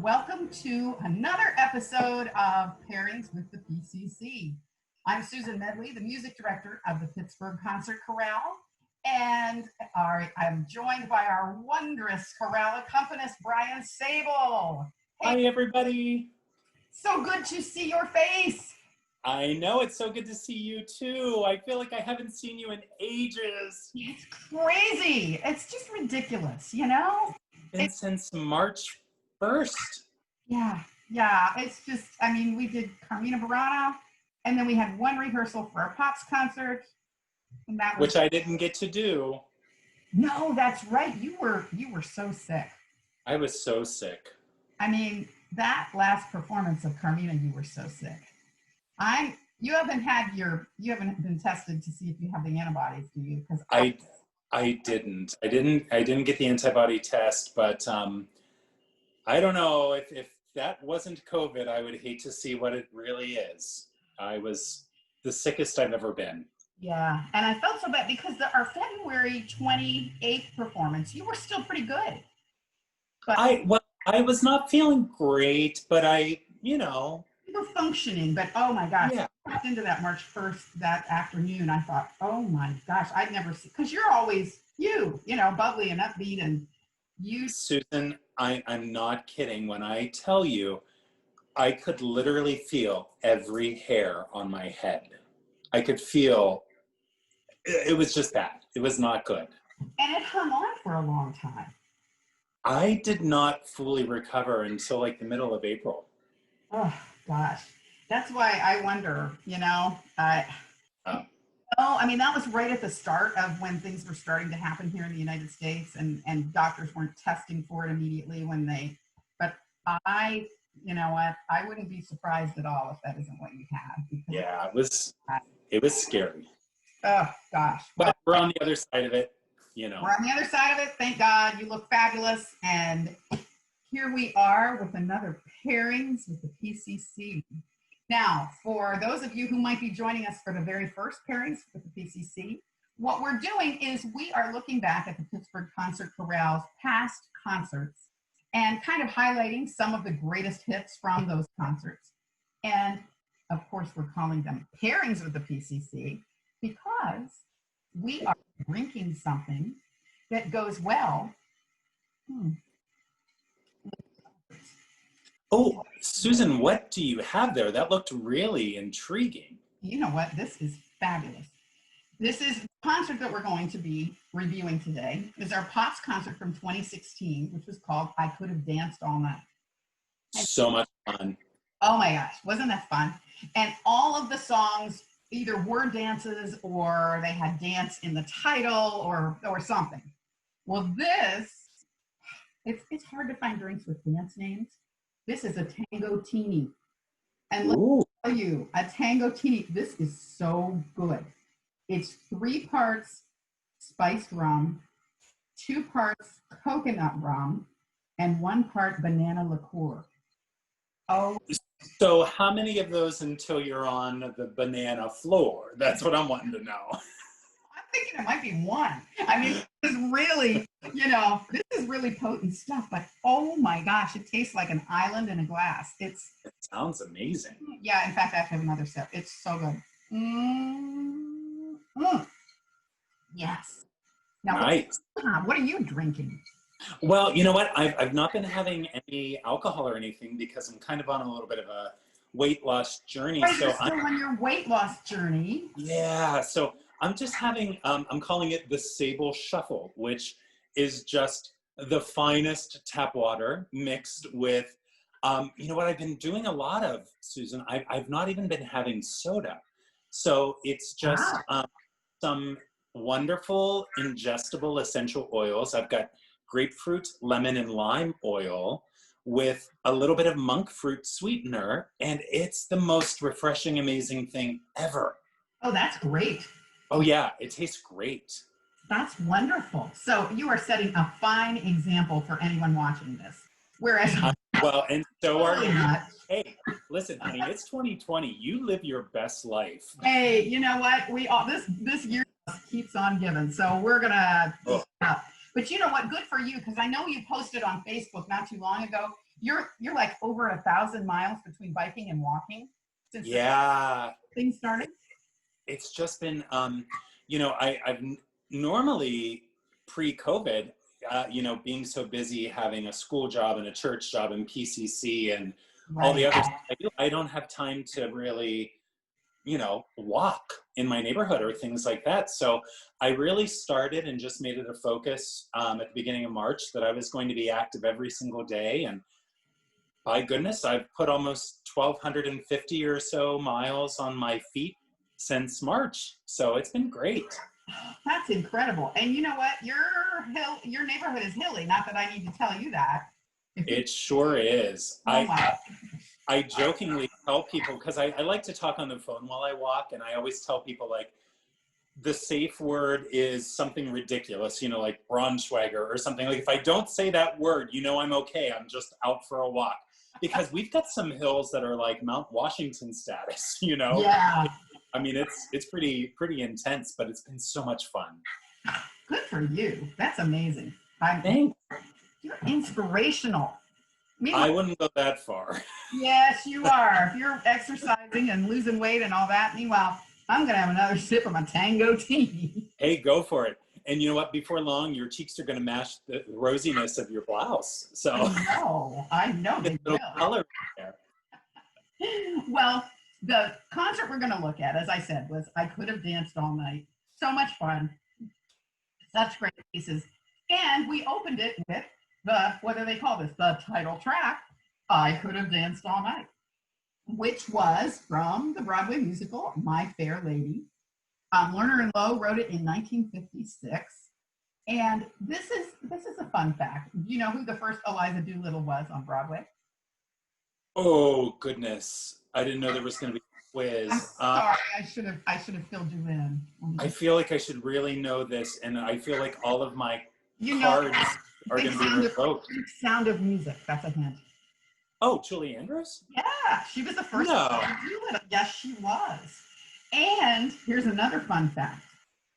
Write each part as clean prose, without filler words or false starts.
Welcome to another episode of Pairings with the PCC. I'm Susan Medley, the music director of the Pittsburgh Concert Chorale, and I'm joined by our wondrous chorale accompanist, Bryan Sable. Hey, hi, everybody. So good to see your face. I know, it's so good to see you too. I feel like I haven't seen you in ages. It's crazy. It's just ridiculous, you know? Since March 1st. Yeah. It's just, we did Carmina Burana, and then we had one rehearsal for our Pops concert. And that was, which I didn't get to do. No, that's right. You were so sick. I was so sick. That last performance of Carmina, you were so sick. You haven't been tested to see if you have the antibodies, do you? Because I didn't get the antibody test, but I don't know if that wasn't COVID. I would hate to see what it really is. I was the sickest I've ever been. Yeah, and I felt so bad because our February 28th performance, you were still pretty good. But I was not feeling great, but you were functioning, but oh my gosh, yeah. I walked into that March 1st that afternoon. I thought, oh my gosh, I'd never see, because you're always bubbly and upbeat, and you. Susan, I'm not kidding when I tell you, I could literally feel every hair on my head. I could feel, it was just bad. It was not good. And it hung on for a long time. I did not fully recover until like the middle of April. Oh gosh, that's why I wonder, that was right at the start of when things were starting to happen here in the United States, and doctors weren't testing for it immediately but I wouldn't be surprised at all if that isn't what you had. Yeah, it was scary. Oh gosh. But we're on the other side of it, We're on the other side of it, thank God. You look fabulous, and here we are with another Pairings with the PCC. Now, for those of you who might be joining us for the very first Pairings with the PCC, what we're doing is we are looking back at the Pittsburgh Concert Chorale's past concerts and kind of highlighting some of the greatest hits from those concerts. And of course, we're calling them Pairings with the PCC because we are drinking something that goes well. Oh, Susan, what do you have there? That looked really intriguing. You know what? This is fabulous. This is the concert that we're going to be reviewing today. Is our Pops concert from 2016, which was called I Could Have Danced All Night. So much fun. Oh my gosh, wasn't that fun? And all of the songs either were dances or they had dance in the title or something. Well, it's hard to find drinks with dance names. This is a Tangotini. And let me tell you, a Tangotini, this is so good. It's 3 parts spiced rum, 2 parts coconut rum, and 1 part banana liqueur. Oh. So how many of those until you're on the banana floor? That's what I'm wanting to know. I'm thinking it might be 1. This is really potent stuff, but oh my gosh, it tastes like an island in a glass. It sounds amazing. Yeah, in fact, I have to have another sip. It's so good. Yes. Now, nice. What are you drinking? Well, you know what? I've not been having any alcohol or anything because I'm kind of on a little bit of a weight loss journey. Right, so I'm on your weight loss journey. Yeah, so I'm just having, I'm calling it the Sable Shuffle, which is just the finest tap water mixed with, what I've been doing a lot of, Susan, I've not even been having soda. So it's just some wonderful ingestible essential oils. I've got grapefruit, lemon, and lime oil with a little bit of monk fruit sweetener, and it's the most refreshing, amazing thing ever. Oh, that's great. Oh yeah, it tastes great. That's wonderful. So you are setting a fine example for anyone watching this. Whereas well, and so are you. Not. Hey, listen, honey, it's 2020. You live your best life. Hey, you know what? We all this year keeps on giving. So we're gonna But you know what? Good for you, because I know you posted on Facebook not too long ago you're like over 1,000 miles between biking and walking since things started. It's just been, I've normally pre-COVID, being so busy having a school job and a church job and PCC and all the other stuff, I don't have time to really, walk in my neighborhood or things like that. So I really started and just made it a focus at the beginning of March that I was going to be active every single day. And by goodness, I've put almost 1,250 or so miles on my feet since March. So it's been great. That's incredible. And you know what? Your neighborhood is hilly. Not that I need to tell you that. It sure is. I jokingly tell people, because I like to talk on the phone while I walk, and I always tell people, like, the safe word is something ridiculous, like Braunschweiger or something. Like, if I don't say that word, I'm okay. I'm just out for a walk. Because we've got some hills that are like Mount Washington status, Yeah. I mean, it's pretty intense, but it's been so much fun. Good for you. That's amazing. Thanks. You're inspirational. I wouldn't go that far. Yes, you are. If you're exercising and losing weight and all that, meanwhile, I'm going to have another sip of my Tango tea. Hey, go for it. And you know what? Before long, your cheeks are going to match the rosiness of your blouse. So I know. They will. Color there. Well, the concert we're going to look at, as I said, was I Could Have Danced All Night. So much fun. Such great pieces. And we opened it with what do they call this? The title track, I Could Have Danced All Night, which was from the Broadway musical, My Fair Lady. Lerner and Loewe wrote it in 1956. And this is a fun fact. Do you know who the first Eliza Doolittle was on Broadway? Oh, goodness. I didn't know there was going to be a quiz. I'm sorry, I should have filled you in. I feel like I should really know this, and I feel like all of my cards are going to be revoked. Sound of Music, that's a hint. Oh, Julie Andrews? Yeah, she was the first No. to do it. Yes, she was. And here's another fun fact.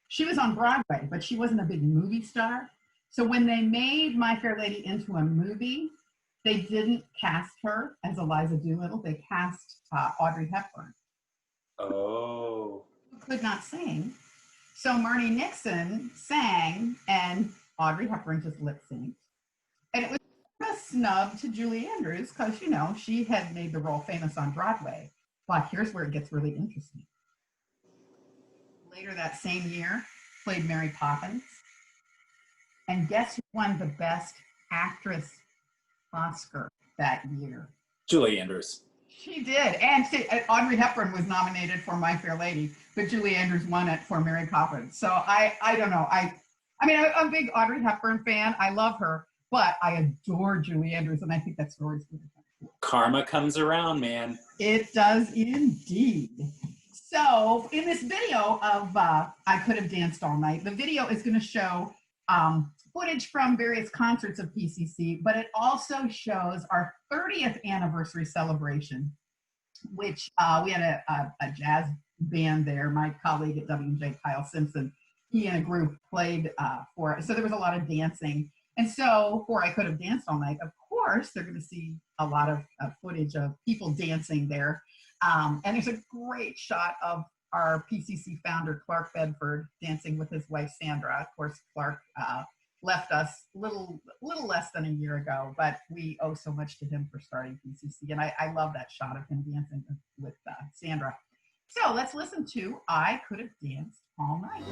She was on Broadway, but she wasn't a big movie star. So when they made My Fair Lady into a movie, they didn't cast her as Eliza Doolittle. They cast Audrey Hepburn. Oh. Who could not sing. So Marnie Nixon sang, and Audrey Hepburn just lip synced. And it was a snub to Julie Andrews because, she had made the role famous on Broadway. But here's where it gets really interesting. Later that same year, played Mary Poppins. And guess who won the Best Actress Oscar that year? Julie Andrews. She did. And Audrey Hepburn was nominated for My Fair Lady, but Julie Andrews won it for Mary Poppins. So I don't know. I'm a big Audrey Hepburn fan. I love her, but I adore Julie Andrews, and I think that story's really cool. Karma comes around, man. It does indeed. So in this video of I Could Have Danced All Night, the video is going to show footage from various concerts of PCC, but it also shows our 30th anniversary celebration, which we had a jazz band there. My colleague at WJ, Kyle Simpson, he and a group played for it. So there was a lot of dancing. And so for I Could Have Danced All Night, of course, they're going to see a lot of footage of people dancing there. And there's a great shot of our PCC founder, Clark Bedford, dancing with his wife, Sandra. Of course, Clark left us little less than a year ago, but we owe so much to him for starting PCC. And I love that shot of him dancing with Sandra. So let's listen to I Could Have Danced All Night.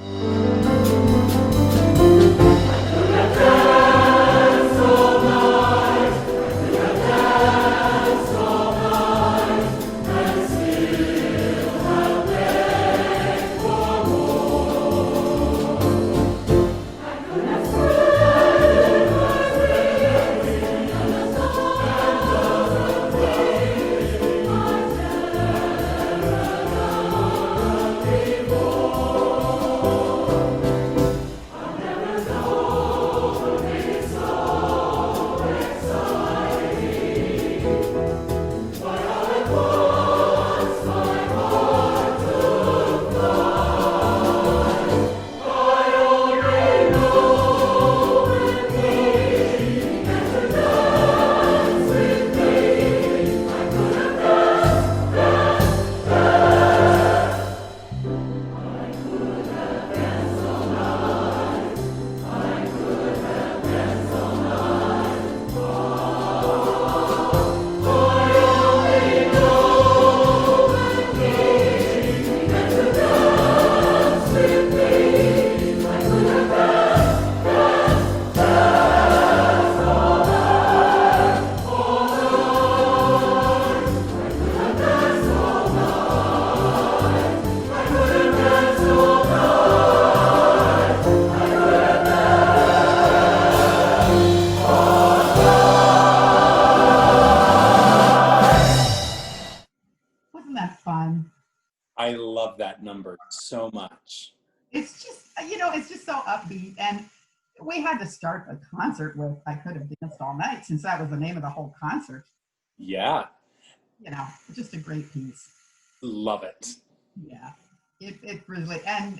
I love that number so much. It's just, it's just so upbeat. And we had to start the concert with I Could Have Danced All Night, since that was the name of the whole concert. Yeah. Just a great piece. Love it. Yeah. It really, and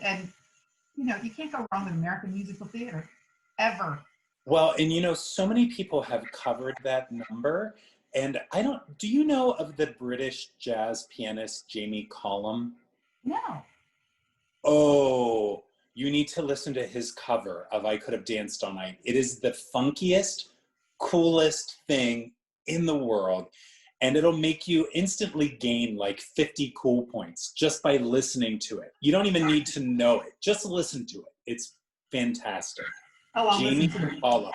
you can't go wrong with American musical theater, ever. Well, and so many people have covered that number. And do you know of the British jazz pianist Jamie Cullum? No. Oh, you need to listen to his cover of I Could Have Danced All Night. It is the funkiest, coolest thing in the world. And it'll make you instantly gain like 50 cool points just by listening to it. You don't even need to know it. Just listen to it. It's fantastic. Oh, Jamie Cullum.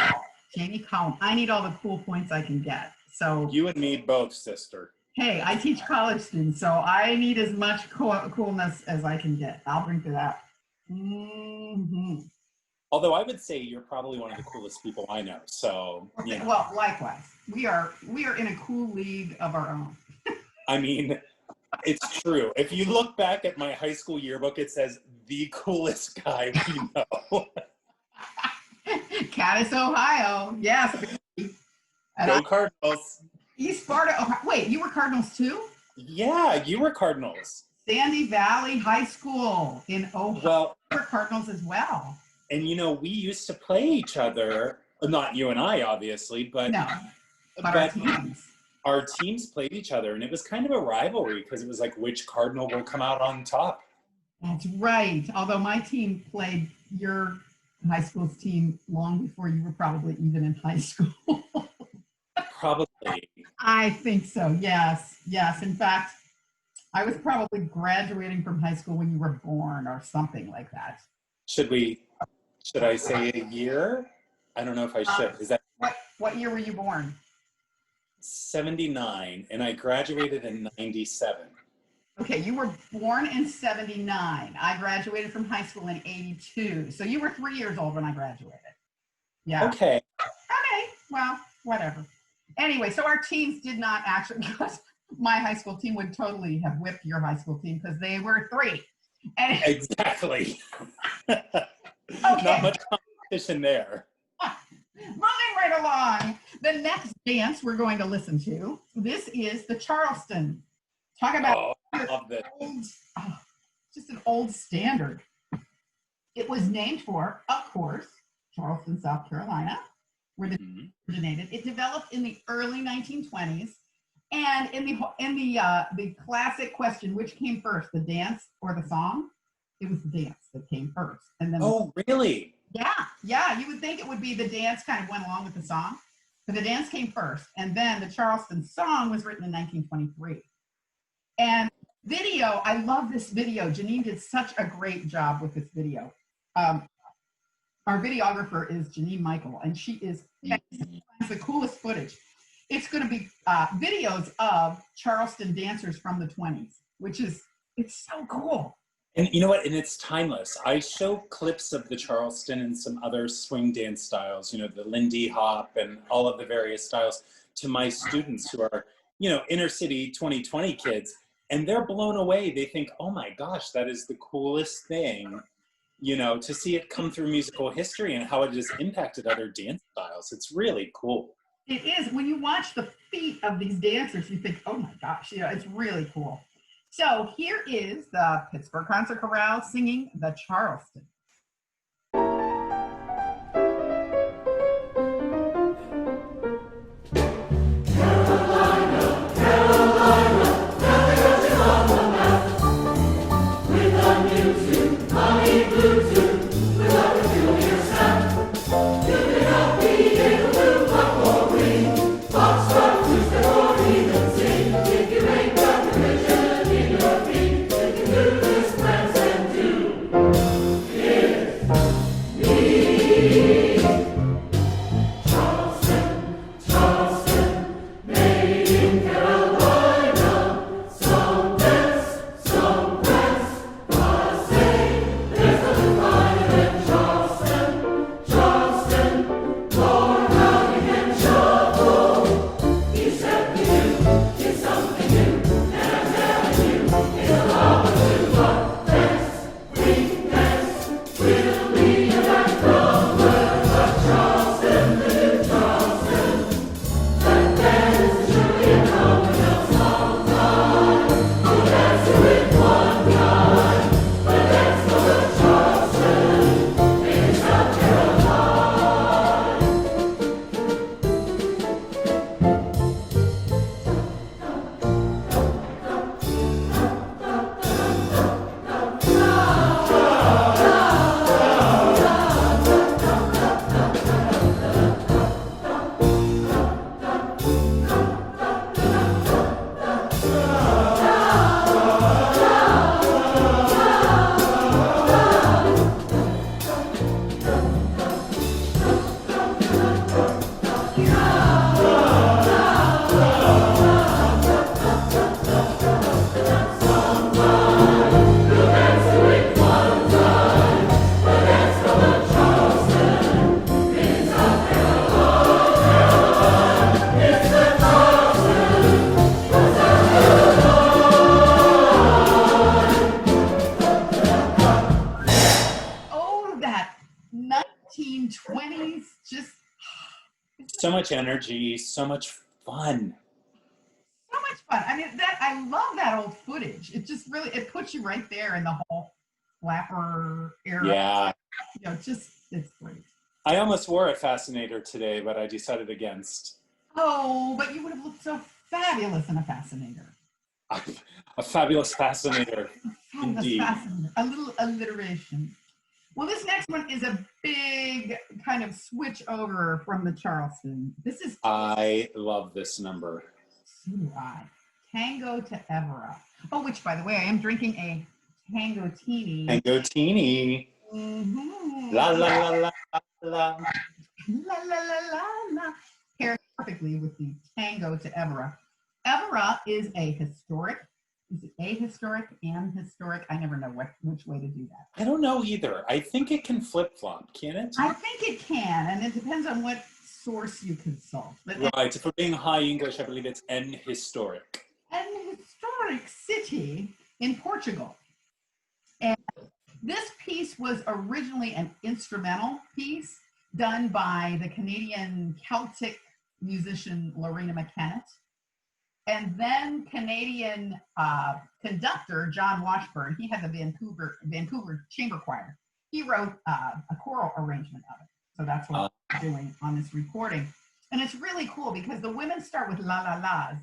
Jamie Cullum. I need all the cool points I can get. So you and me both, sister. Hey, I teach college students, so I need as much coolness as I can get. I'll bring to that. Mm-hmm. Although I would say you're probably one of the coolest people I know. So, Well, likewise. We are in a cool league of our own. I mean, it's true. If you look back at my high school yearbook, it says the coolest guy we know. Caddis, Ohio. Yes. Go Cardinals. East Sparta. Ohio. Wait, you were Cardinals too? Yeah, you were Cardinals. Sandy Valley High School in Ohio. Well, we were Cardinals as well. And we used to play each other. Not you and I, obviously, but no. But our teams played each other, and it was kind of a rivalry because it was like which Cardinal will come out on top. That's right. Although my team played your high school's team long before you were probably even in high school. Probably. I think so. Yes. In fact, I was probably graduating from high school when you were born or something like that. Should I say a year? I don't know if I should. Is that what year were you born? 79, and I graduated in 97. Okay, you were born in 79. I graduated from high school in 82. So you were 3 years old when I graduated. Yeah. Okay, well, whatever. Anyway, so our teams did not actually, because my high school team would totally have whipped your high school team because they were 3. And exactly. Okay. Not much competition there. Moving right along, the next dance we're going to listen to, this is the Charleston. Talk about I love this. Just an old standard. It was named for, of course, Charleston, South Carolina, where it originated. It developed in the early 1920s, and in the classic question, which came first, the dance or the song? It was the dance that came first, and then really? Yeah. You would think it would be the dance kind of went along with the song, but the dance came first, and then the Charleston song was written in 1923. And video, I love this video. Janine did such a great job with this video. Our videographer is Janine Michael, and she is the coolest footage. It's going to be videos of Charleston dancers from the 20s, it's so cool. And you know what? And it's timeless. I show clips of the Charleston and some other swing dance styles, the Lindy Hop and all of the various styles to my students who are, inner city 2020 kids. And they're blown away. They think, oh my gosh, that is the coolest thing, to see it come through musical history and how it has impacted other dance styles. It's really cool. It is. When you watch the feet of these dancers, you think, oh my gosh, it's really cool. So here is the Pittsburgh Concert Chorale singing the Charleston. Yeah. So much energy, so much fun. So much fun. I mean, I love that old footage. It just really, it puts you right there in the whole flapper era. Yeah. You know, it's great. I almost wore a fascinator today, but I decided against. Oh, but you would have looked so fabulous in a fascinator. A fabulous fascinator. Indeed. Fascinator. A little alliteration. Well, this next one is a big kind of switch over from the Charleston. I love this number. So do I. Tango to Evera. Oh, which, by the way, I am drinking a Tango-tini. Tango-tini. Mm-hmm. La la la la la. La la la la la. Pairs perfectly with the Tango to Evera. Evera is a historic. Is it ahistoric and historic? I never know which way to do that. I don't know either. I think it can flip-flop, can it? I think it can, and it depends on what source you consult. But right, for being high English, I believe it's an historic. An historic city in Portugal. And this piece was originally an instrumental piece done by the Canadian Celtic musician Lorena McKennitt. And then Canadian conductor John Washburn, he had the Vancouver Chamber Choir. He wrote a choral arrangement of it. So that's what I'm doing on this recording. And it's really cool because the women start with la la la's,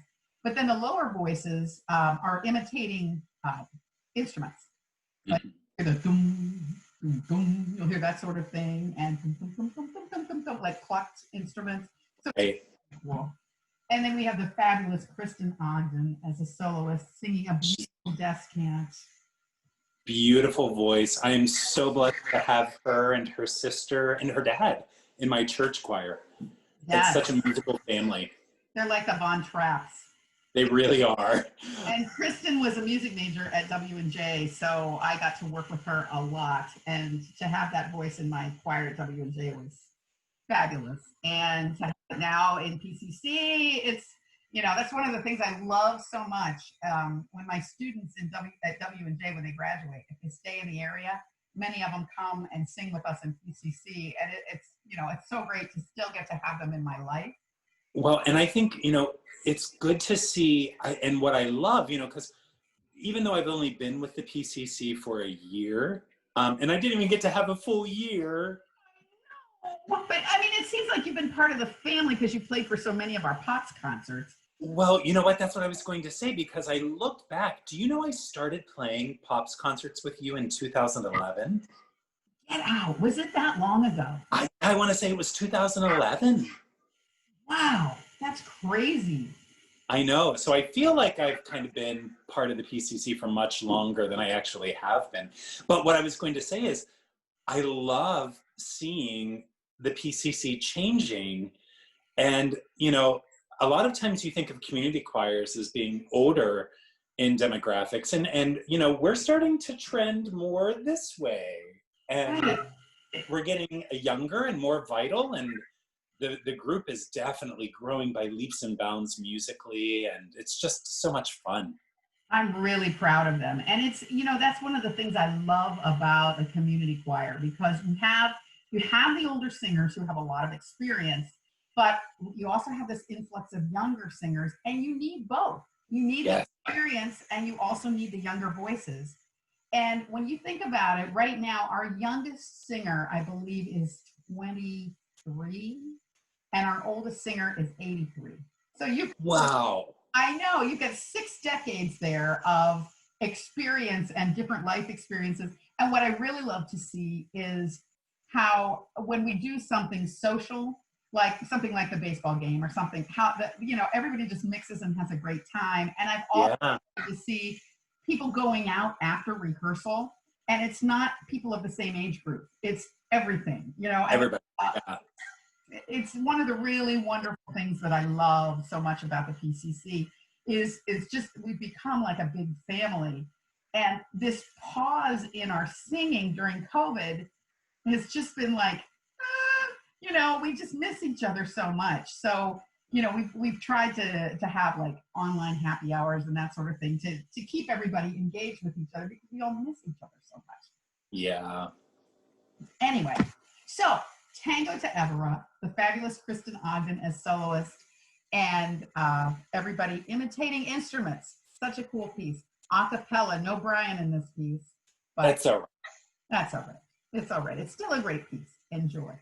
but then the lower voices are imitating instruments. Like the dum, dum, dum, you'll hear that sort of thing, and dum, dum, dum, dum, dum, dum, dum, dum, like plucked instruments. So cool. And then we have the fabulous Kristin Ogden as a soloist singing a beautiful descant. Beautiful voice. I am so blessed to have her and her sister and her dad in my church choir. Yes. It's such a musical family. They're like the Von Trapps. They really are. And Kristin was a music major at W&J, so I got to work with her a lot. And to have that voice in my choir at W&J was fabulous. And to have it now in PCC, it's, you know, that's one of the things I love so much. When my students at W&J, when they graduate, if they stay in the area, many of them come and sing with us in PCC. And it's, you know, it's so great to still get to have them in my life. Well, and I think, you know, it's good to see, and what I love, you know, because even though I've only been with the PCC for a year, and I didn't even get to have a full year. But I mean, it seems like you've been part of the family because you played for so many of our Pops concerts. Well, you know what? That's what I was going to say, because I looked back. Do you know I started playing Pops concerts with you in 2011? Get out. Was it that long ago? I want to say it was 2011. Wow, that's crazy. I know. So I feel like I've kind of been part of the PCC for much longer than I actually have been. But what I was going to say is I love seeing the PCC changing. And, you know, a lot of times you think of community choirs as being older in demographics. And you know, we're starting to trend more this way. And we're getting younger and more vital, and the group is definitely growing by leaps and bounds musically, and it's just so much fun. I'm really proud of them. And it's, you know, that's one of the things I love about a community choir, because you have the older singers who have a lot of experience, but you also have this influx of younger singers, and you need both. You need the experience, and you also need the younger voices. And when you think about it, right now, our youngest singer, I believe, is 23. And our oldest singer is 83. So wow. I know, you get 6 decades there of experience and different life experiences. And what I really love to see is how, when we do something social, like something like the baseball game or something, how you know, everybody just mixes and has a great time. And I've also loved to see people going out after rehearsal, and it's not people of the same age group. It's everything, you know. Everybody. It's one of the really wonderful things that I love so much about the PCC is just we've become like a big family. And this pause in our singing during COVID has just been like, you know, we just miss each other so much. So, you know, we've tried to have like online happy hours and that sort of thing to keep everybody engaged with each other, because we all miss each other so much. Yeah. Anyway, so Tango to Evora, the fabulous Kristin Ogden as soloist, and everybody imitating instruments. Such a cool piece. A cappella, no Bryan in this piece. But That's all right. that's all right. It's all right. It's still a great piece. Enjoy.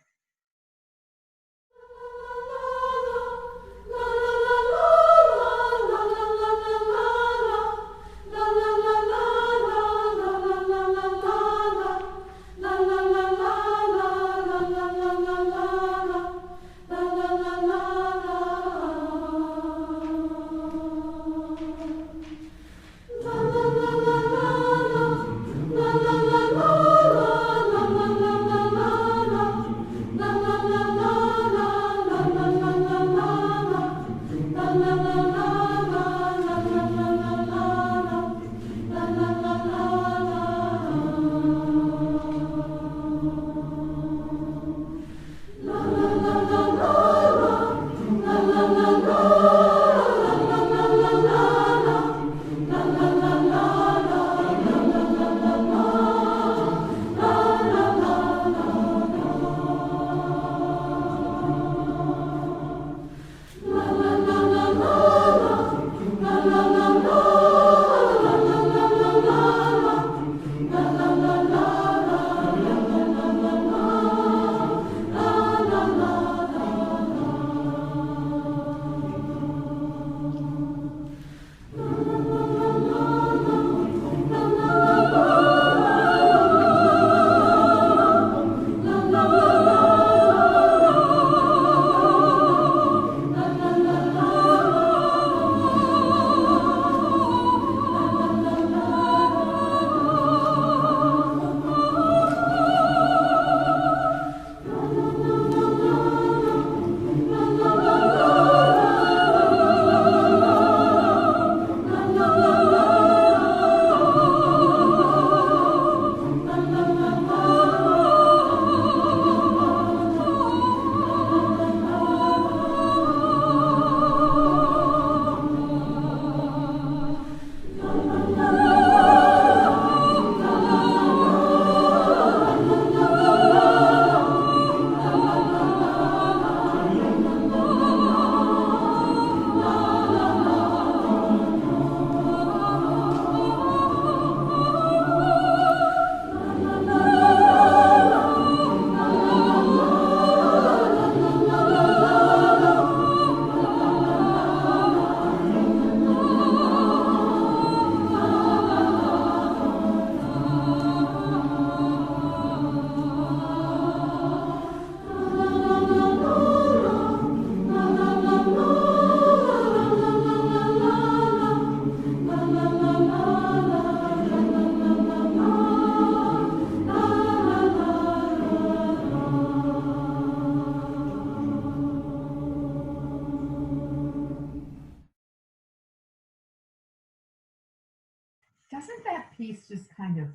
Doesn't that piece just kind of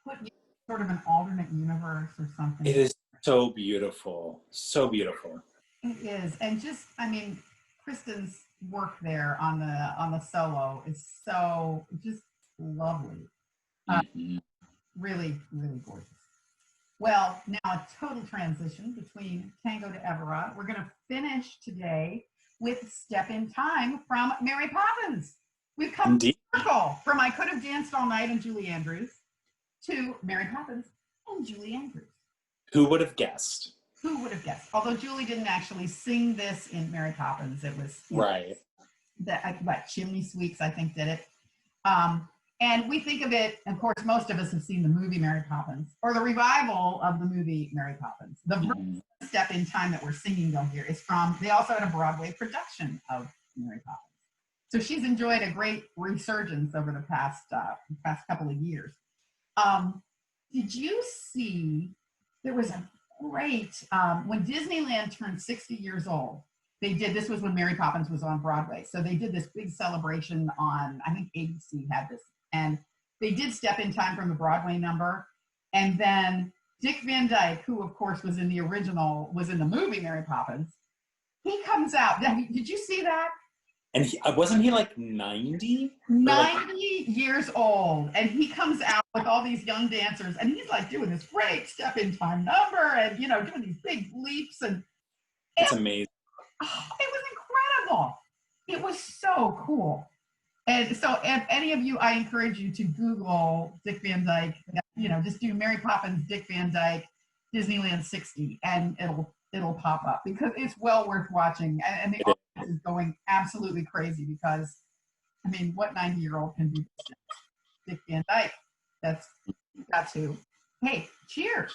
put you in sort of an alternate universe or something? It is so beautiful. So beautiful. It is. And just, I mean, Kristin's work there on the solo is so just lovely. Really, really gorgeous. Well, now a total transition between Tango to Evora. We're going to finish today with Step in Time from Mary Poppins. We've come full circle from I Could Have Danced All Night and Julie Andrews to Mary Poppins and Julie Andrews. Who would have guessed? Who would have guessed? Although Julie didn't actually sing this in Mary Poppins. It was right. That Chimney Sweeps, I think, did it. And we think of it, of course, most of us have seen the movie Mary Poppins or the revival of the movie Mary Poppins. The Step in Time that we're singing though here is from, they also had a Broadway production of Mary Poppins. So she's enjoyed a great resurgence over the past couple of years. Did you see, there was a great, when Disneyland turned 60 years old, they did, this was when Mary Poppins was on Broadway. So they did this big celebration on, I think ABC had this, and they did Step in Time from the Broadway number. And then Dick Van Dyke, who of course was in the original, was in the movie Mary Poppins, he comes out. Did you see that? And wasn't he like 90? 90 years old, and he comes out with all these young dancers, and he's like doing this great step in time number, and doing these big leaps, and it's amazing. It was incredible. It was so cool. And so, if any of you, I encourage you to Google Dick Van Dyke. Just do Mary Poppins, Dick Van Dyke, Disneyland 60, and it'll pop up, because it's well worth watching. And the audience is going absolutely crazy, because, I mean, what 90-year-old can do this? Dick Van Dyke. That's got to. Hey, cheers.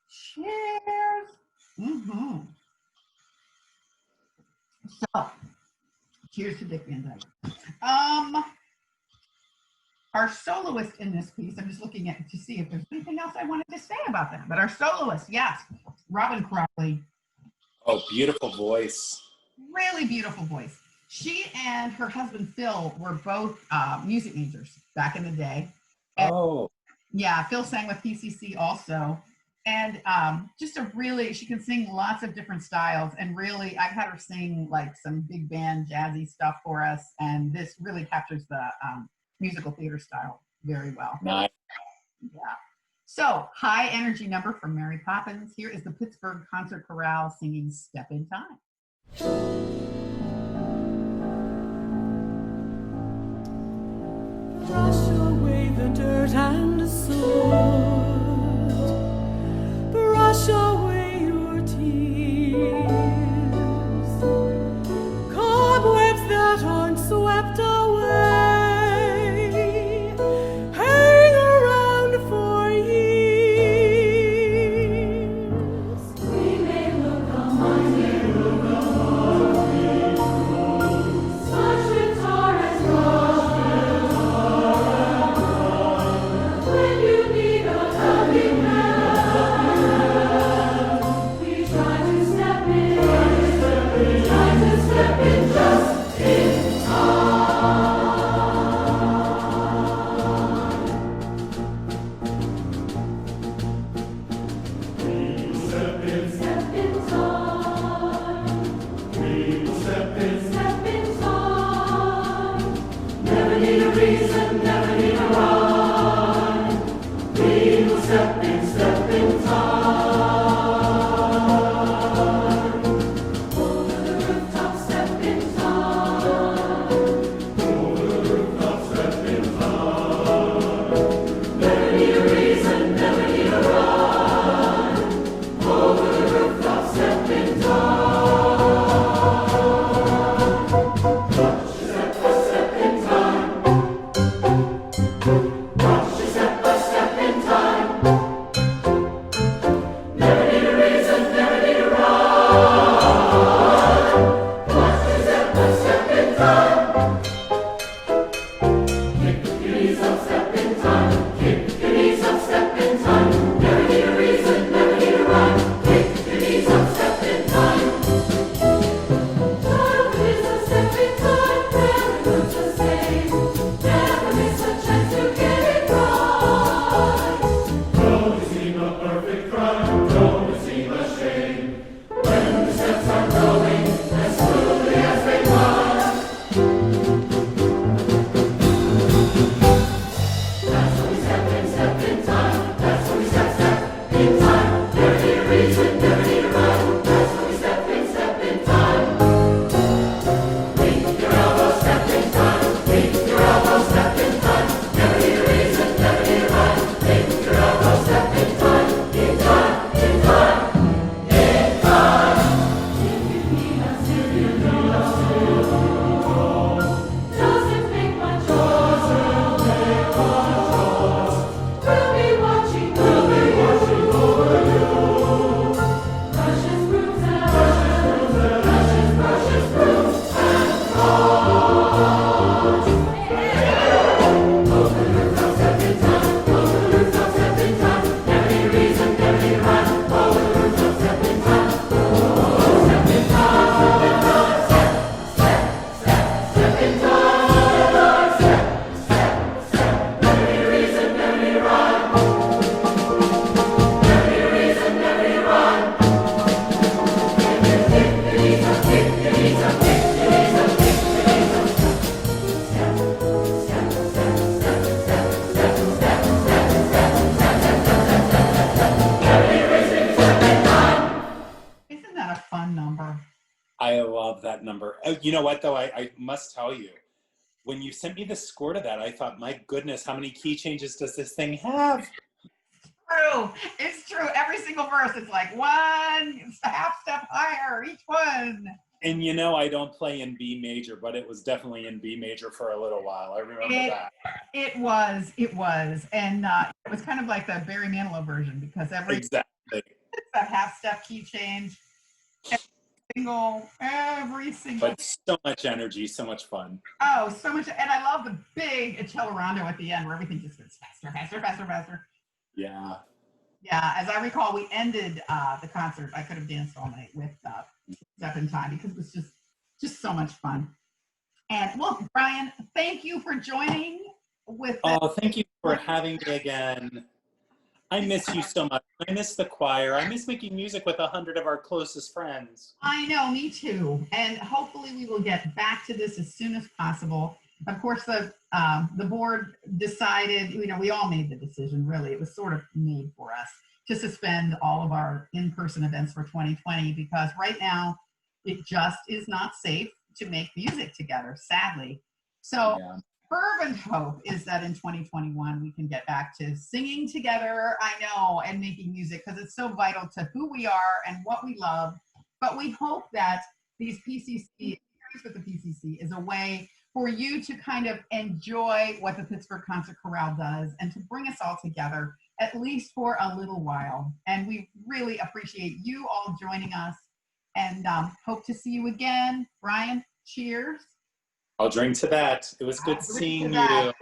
Cheers. Mm-hmm. So, cheers to Dick Van Dyke. Our soloist in this piece, I'm just looking at to see if there's anything else I wanted to say about that. But our soloist, yes, Robin Kriley. Oh, beautiful voice. Really beautiful voice. She and her husband Phil were both music majors back in the day. And, yeah, Phil sang with PCC also. And she can sing lots of different styles. And really, I've had her sing like some big band jazzy stuff for us. And this really captures the musical theater style very well. Nice. Yeah. So, high energy number from Mary Poppins. Here is the Pittsburgh Concert Chorale singing Step in Time. Brush away the dirt and soot. Brush away your tears. Cobwebs that aren't swept away. Hang around for years. We may look on such guitar as You know what, though? I must tell you, when you sent me the score to that, I thought, my goodness, how many key changes does this thing have? True. It's true. Every single verse, it's like one half step higher, each one. And you know, I don't play in B major, but it was definitely in B major for a little while. I remember that. It was. And it was kind of like the Barry Manilow version, because every that half step key change, every single. But so much energy, so much fun. Oh, so much. And I love the big accelerando at the end where everything just gets faster, faster, faster, faster. Yeah. Yeah, as I recall, we ended the concert. I could have danced all night with Step in Time, because it was just so much fun. And well, Bryan, thank you for joining with. Thank you for having me again. I miss you so much. I miss the choir. I miss making music with 100 of our closest friends. I know, me too. And hopefully we will get back to this as soon as possible. Of course, the board decided, you know, we all made the decision, really. It was sort of made for us to suspend all of our in-person events for 2020, because right now it just is not safe to make music together, sadly. So fervent hope is that in 2021 we can get back to singing together, I know, and making music, because it's so vital to who we are and what we love. But we hope that these PCC, with the PCC, is a way for you to kind of enjoy what the Pittsburgh Concert Chorale does, and to bring us all together, at least for a little while. And we really appreciate you all joining us, and hope to see you again. Bryan, cheers. I'll drink to that. It was good seeing you.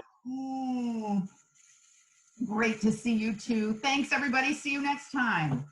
Great to see you too. Thanks, everybody. See you next time.